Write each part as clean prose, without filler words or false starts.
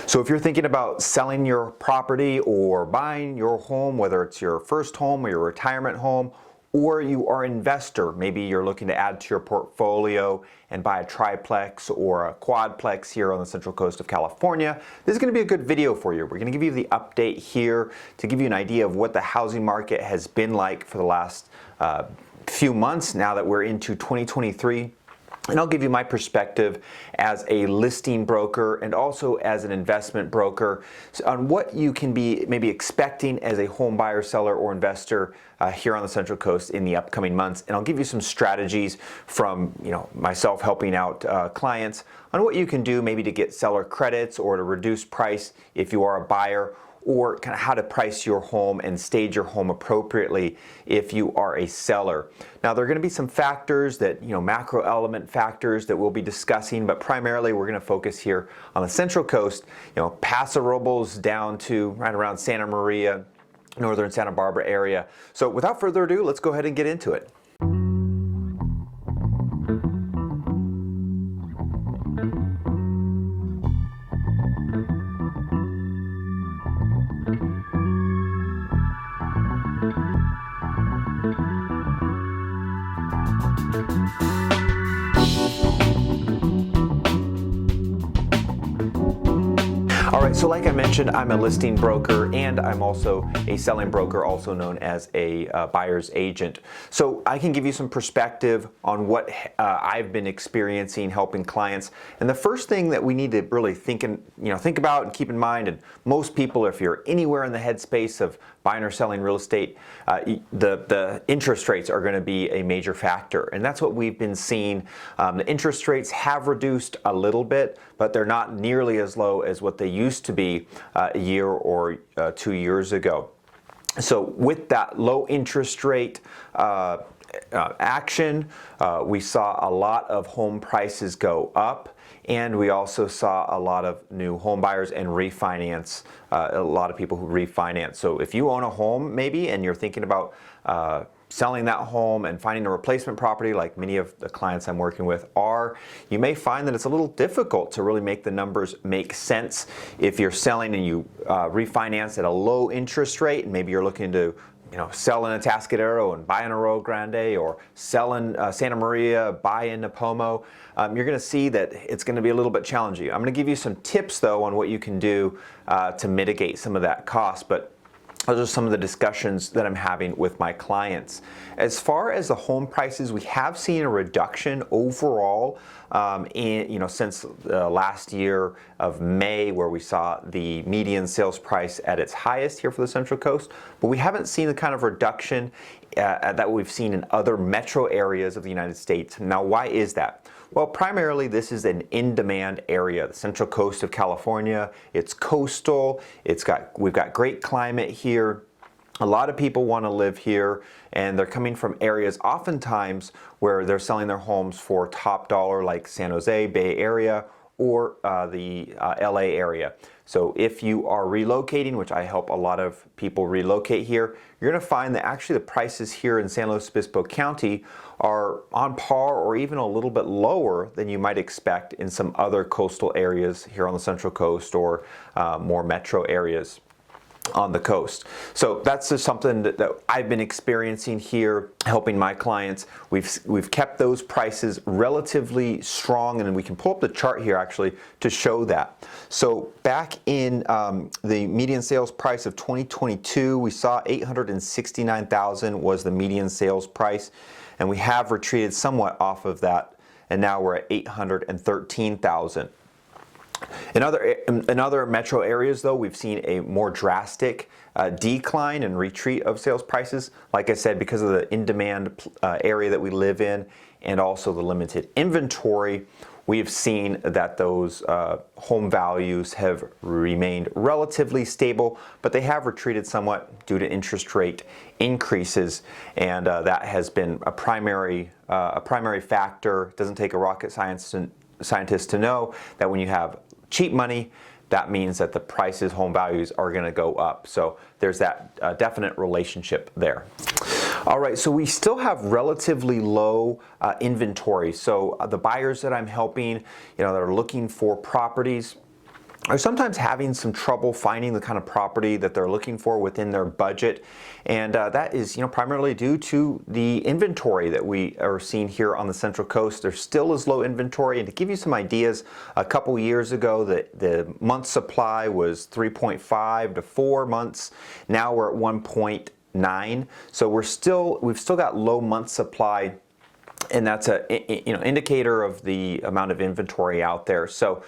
So if you're thinking about selling your property or buying your home, whether it's your first home or your retirement home, or you are an investor, maybe you're looking to add to your portfolio and buy a triplex or a quadplex here on the Central Coast of California, this is going to be a good video for you. We're going to give you the update here to give you an idea of what the housing market has been like for the last few months now that we're into 2023. And I'll give you my perspective as a listing broker and also as an investment broker on what you can be maybe expecting as a home buyer, seller, or investor here on the Central Coast in the upcoming months. And I'll give you some strategies from myself helping out clients on what you can do maybe to get seller credits or to reduce price if you are a buyer, or kind of how to price your home and stage your home appropriately if you are a seller. Now, there are going to be some factors that, macro element factors that we'll be discussing, but primarily we're going to focus here on the Central Coast, Paso Robles down to right around Santa Maria, northern Santa Barbara area. So without further ado, let's go ahead and get into it. All right, so like I mentioned, I'm a listing broker and I'm also a selling broker, also known as a buyer's agent. So I can give you some perspective on what I've been experiencing helping clients. And the first thing that we need to really think about and keep in mind, and most people, if you're anywhere in the headspace of buying or selling real estate, the interest rates are going to be a major factor. And that's what we've been seeing. The interest rates have reduced a little bit, but they're not nearly as low as what they used to be a year or 2 years ago. So with that low interest rate action, we saw a lot of home prices go up. And we also saw a lot of new home buyers and refinance, a lot of people who refinance. So if you own a home maybe and you're thinking about selling that home and finding a replacement property like many of the clients I'm working with are, you may find that it's a little difficult to really make the numbers make sense if you're selling and you refinance at a low interest rate, and maybe you're looking to sell in Atascadero and buy in Arroyo Grande, or sell in Santa Maria, buy in Napomo. You're going to see that it's going to be a little bit challenging. I'm going to give you some tips though on what you can do to mitigate some of that cost, but those are some of the discussions that I'm having with my clients. As far as the home prices, we have seen a reduction overall since last year of May, where we saw the median sales price at its highest here for the Central Coast, but we haven't seen the kind of reduction that we've seen in other metro areas of the United States. Now, why is that? Well, primarily this is an in-demand area, the Central Coast of California. It's coastal. We've got great climate here. A lot of people want to live here, and they're coming from areas oftentimes where they're selling their homes for top dollar, like San Jose, Bay Area, or the LA area. So if you are relocating, which I help a lot of people relocate here, you're going to find that actually the prices here in San Luis Obispo County are on par or even a little bit lower than you might expect in some other coastal areas here on the Central Coast, or more metro areas on the coast. So that's just something that I've been experiencing here helping my clients. We've kept those prices relatively strong, and we can pull up the chart here actually to show that. So back in the median sales price of 2022, we saw $869,000 was the median sales price, and we have retreated somewhat off of that, and now we're at $813,000. In other metro areas, though, we've seen a more drastic decline and retreat of sales prices. Like I said, because of the in-demand area that we live in and also the limited inventory, we've seen that those home values have remained relatively stable, but they have retreated somewhat due to interest rate increases, and that has been a primary factor. It doesn't take a rocket scientist to know that when you have cheap money, that means that the prices, home values, are going to go up. So there's that definite relationship there. All right, so we still have relatively low inventory. So the buyers that I'm helping, that are looking for properties, are sometimes having some trouble finding the kind of property that they're looking for within their budget, and that is primarily due to the inventory that we are seeing here on the Central Coast. There still is low inventory, and to give you some ideas, a couple years ago the month supply was 3.5 to 4 months. Now we're at 1.9, so we've still got low month supply, and that's a indicator of the amount of inventory out there. So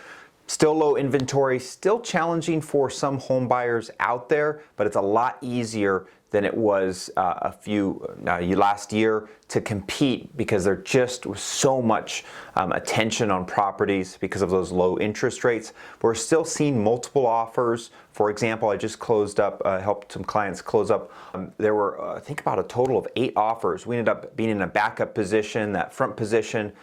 still low inventory, still challenging for some home buyers out there, but it's a lot easier than it was last year to compete, because there just was so much attention on properties because of those low interest rates. We're still seeing multiple offers. For example, I just closed up, helped some clients close up. There were, I think, about a total of 8 offers. We ended up being in a backup position. That front position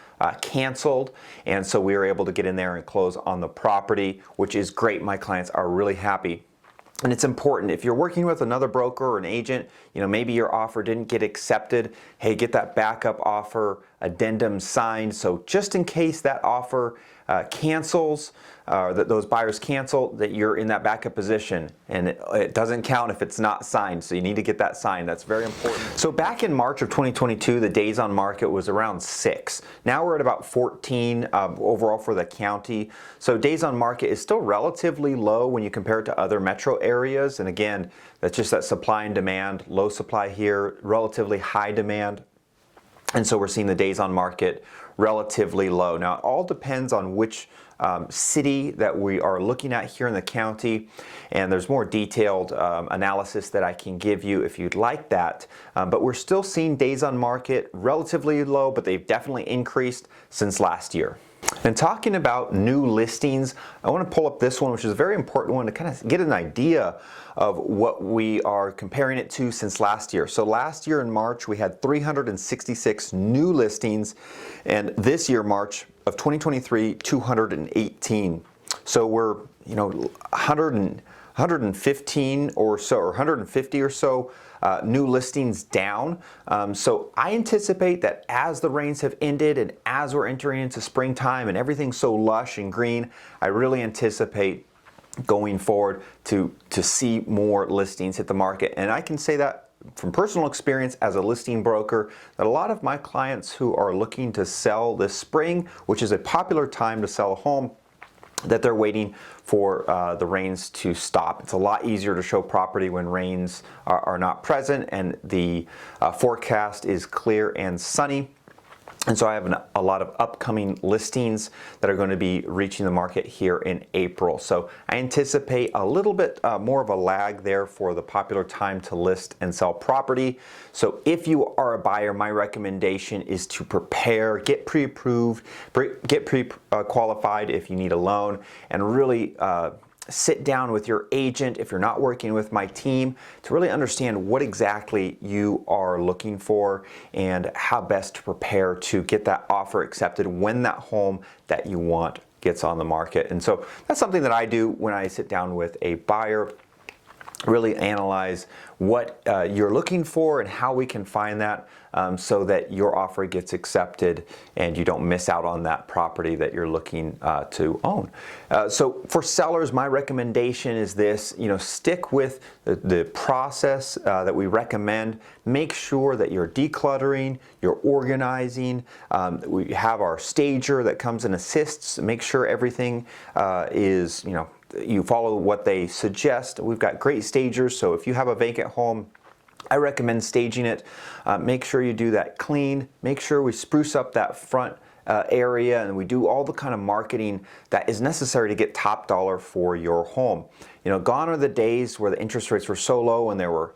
canceled, and so we were able to get in there and close on the property, which is great. My clients are really happy. And it's important, if you're working with another broker or an agent, maybe your offer didn't get accepted, hey, get that backup offer addendum signed. So just in case that offer cancels, that those buyers cancel, that you're in that backup position, and it doesn't count if it's not signed. So you need to get that signed. That's very important. So back in March of 2022, the days on market was around 6. Now we're at about 14 overall for the county. So days on market is still relatively low when you compare it to other metro areas. And again, that's just that supply and demand. Low supply here, relatively high demand. And so we're seeing the days on market relatively low. Now, it all depends on which city that we are looking at here in the county, and there's more detailed analysis that I can give you if you'd like that. But we're still seeing days on market relatively low, but they've definitely increased since last year. And talking about new listings, I want to pull up this one, which is a very important one to kind of get an idea of what we are comparing it to since last year. So last year in March, we had 366 new listings, and this year, March of 2023, 218. So we're 115 or so, or 150 or so new listings down. So I anticipate that as the rains have ended and as we're entering into springtime and everything's so lush and green, I really anticipate going forward to see more listings hit the market. And I can say that from personal experience as a listing broker, that a lot of my clients who are looking to sell this spring, which is a popular time to sell a home, that they're waiting for the rains to stop. It's a lot easier to show property when rains are not present and the forecast is clear and sunny. And so I have a lot of upcoming listings that are going to be reaching the market here in April. So I anticipate a little bit more of a lag there for the popular time to list and sell property. So if you are a buyer, my recommendation is to prepare, get pre-approved, get pre-qualified if you need a loan, and really sit down with your agent, if you're not working with my team, to really understand what exactly you are looking for and how best to prepare to get that offer accepted when that home that you want gets on the market. And so that's something that I do when I sit down with a buyer. Really analyze what you're looking for and how we can find that so that your offer gets accepted and you don't miss out on that property that you're looking to own. So for sellers, my recommendation is this: stick with the process that we recommend. Make sure that you're decluttering, you're organizing. We have our stager that comes and assists. Make sure everything is, you follow what they suggest. We've got great stagers, so if you have a vacant home, I recommend staging it. Make sure you do that clean. Make sure we spruce up that front area, and we do all the kind of marketing that is necessary to get top dollar for your home. Gone are the days where the interest rates were so low and there were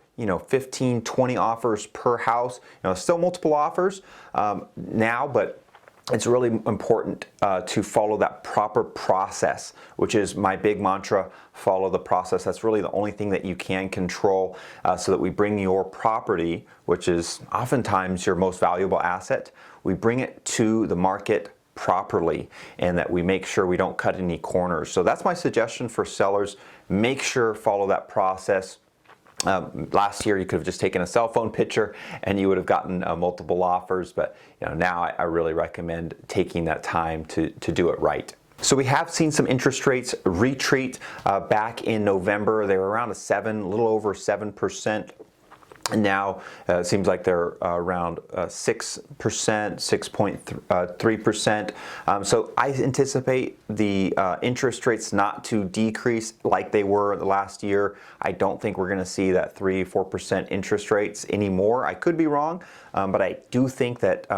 15, 20 offers per house. Still multiple offers now, but it's really important to follow that proper process, which is my big mantra: follow the process. That's really the only thing that you can control, so that we bring your property, which is oftentimes your most valuable asset, we bring it to the market properly, and that we make sure we don't cut any corners. So that's my suggestion for sellers. Make sure follow that process. Last year you could have just taken a cell phone picture and you would have gotten multiple offers, but now I really recommend taking that time to do it right. So we have seen some interest rates retreat back in November. They were around a little over 7%. And now it seems like they're around 6%, 6.3%. So I anticipate the interest rates not to decrease like they were the last year. I don't think we're going to see that 3-4% interest rates anymore. I could be wrong, but I do think that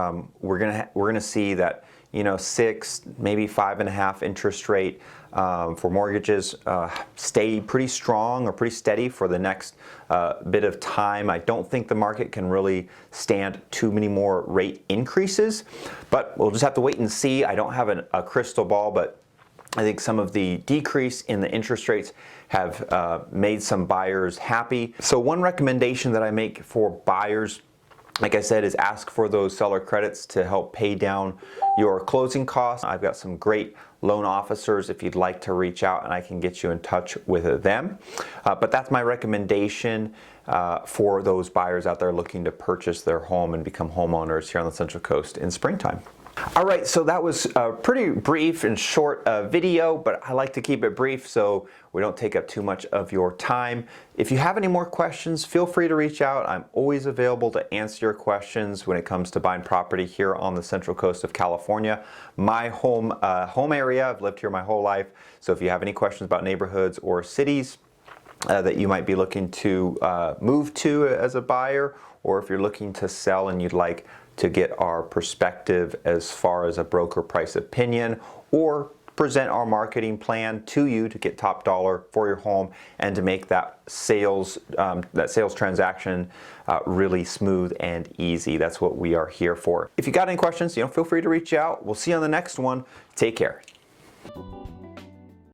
we're gonna see that 6, maybe 5.5 interest rate for mortgages stay pretty strong or pretty steady for the next bit of time. I don't think the market can really stand too many more rate increases, but we'll just have to wait and see. I don't have a crystal ball, but I think some of the decrease in the interest rates have made some buyers happy. So one recommendation that I make for buyers, like I said, is ask for those seller credits to help pay down your closing costs. I've got some great loan officers if you'd like to reach out, and I can get you in touch with them. But that's my recommendation for those buyers out there looking to purchase their home and become homeowners here on the Central Coast in springtime. All right, so that was a pretty brief and short video, but I like to keep it brief so we don't take up too much of your time. If you have any more questions, feel free to reach out. I'm always available to answer your questions when it comes to buying property here on the Central Coast of California. My home area, I've lived here my whole life, so if you have any questions about neighborhoods or cities that you might be looking to move to as a buyer, or if you're looking to sell and you'd like to get our perspective as far as a broker price opinion, or present our marketing plan to you to get top dollar for your home and to make that sales transaction really smooth and easy. That's what we are here for. If you got any questions, feel free to reach out. We'll see you on the next one. Take care.